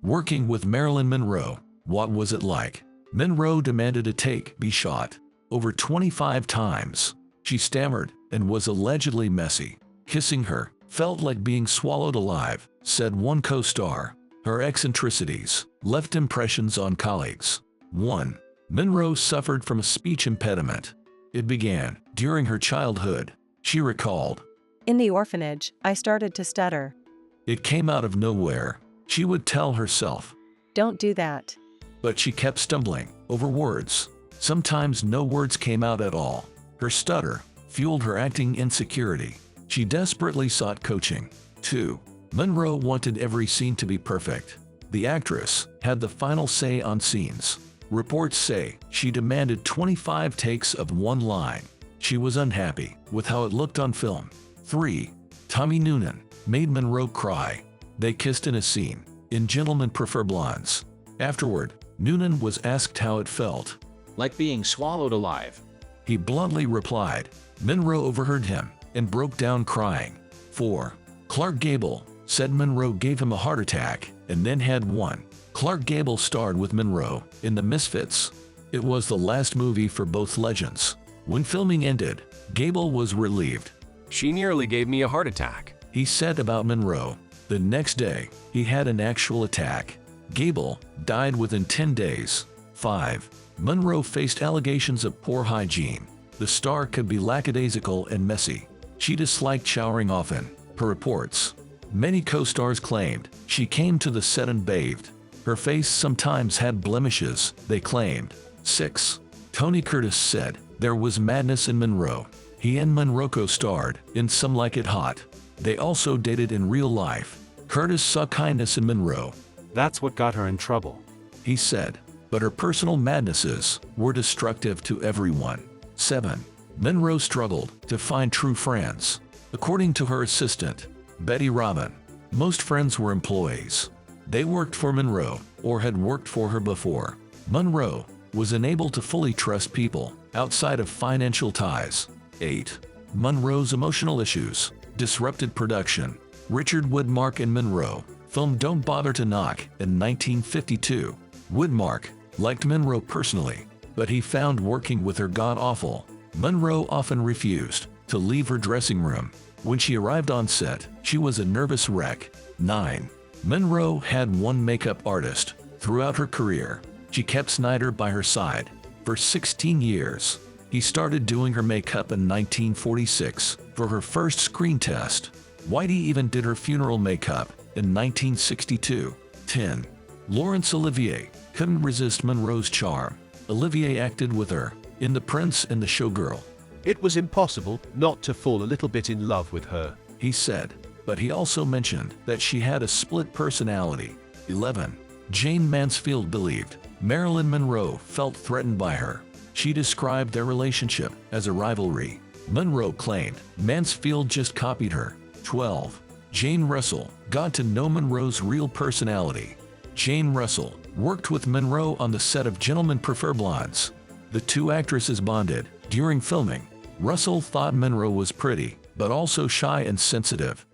Working with Marilyn Monroe, what was it like? Monroe demanded a take be shot over 25 times. She stammered and was allegedly messy. Kissing her felt like being swallowed alive, said one co-star. Her eccentricities left impressions on colleagues. 1. Monroe suffered from a speech impediment. It began during her childhood. She recalled, "In the orphanage, I started to stutter. it came out of nowhere. She would tell herself, Don't do that." but she kept stumbling over words. Sometimes no words came out at all. Her stutter fueled her acting insecurity. She desperately sought coaching. 2. Monroe wanted every scene to be perfect. The actress had the final say on scenes. Reports say she demanded 25 takes of one line. She was unhappy with how it looked on film. 3. Tommy Noonan made Monroe cry. They kissed in a scene in Gentlemen Prefer Blondes. Afterward, Noonan was asked how it felt. Like being swallowed alive. He bluntly replied. Monroe overheard him and broke down crying. 4. Clark Gable said Monroe gave him a heart attack and then had one. Clark Gable starred with Monroe in The Misfits. It was the last movie for both legends. When filming ended, Gable was relieved. She nearly gave me a heart attack. He said about Monroe. The next day, he had an actual attack. Gable died within 10 days. 5. Monroe faced allegations of poor hygiene. The star could be lackadaisical and messy. She disliked showering often, per reports. Many co-stars claimed she came to the set and bathed. Her face sometimes had blemishes, they claimed. 6. Tony Curtis said there was madness in Monroe. He and Monroe co-starred in Some Like It Hot. They also dated in real life. Curtis saw kindness in Monroe. That's what got her in trouble, he said, but her personal madnesses were destructive to everyone. 7. Monroe struggled to find true friends. According to her assistant, Betty Robin, most friends were employees. They worked for Monroe or had worked for her before. Monroe was unable to fully trust people outside of financial ties. 8. Monroe's emotional issues disrupted production. Richard Widmark and Monroe filmed Don't Bother to Knock in 1952. Widmark liked Monroe personally, but he found working with her god-awful. Monroe often refused to leave her dressing room. When she arrived on set, she was a nervous wreck. 9. Monroe had one makeup artist throughout her career. She kept Snyder by her side for 16 years. He started doing her makeup in 1946 for her first screen test. Whitey even did her funeral makeup in 1962. 10. Laurence Olivier couldn't resist Monroe's charm. Olivier acted with her in The Prince and the Showgirl. It was impossible not to fall a little bit in love with her, he said, but he also mentioned that she had a split personality. 11. Jane Mansfield believed Marilyn Monroe felt threatened by her. She described their relationship as a rivalry. Monroe claimed Mansfield just copied her. 12. Jane Russell got to know Monroe's real personality. Jane Russell worked with Monroe on the set of Gentlemen Prefer Blondes. The two actresses bonded during filming. Russell thought Monroe was pretty, but also shy and sensitive.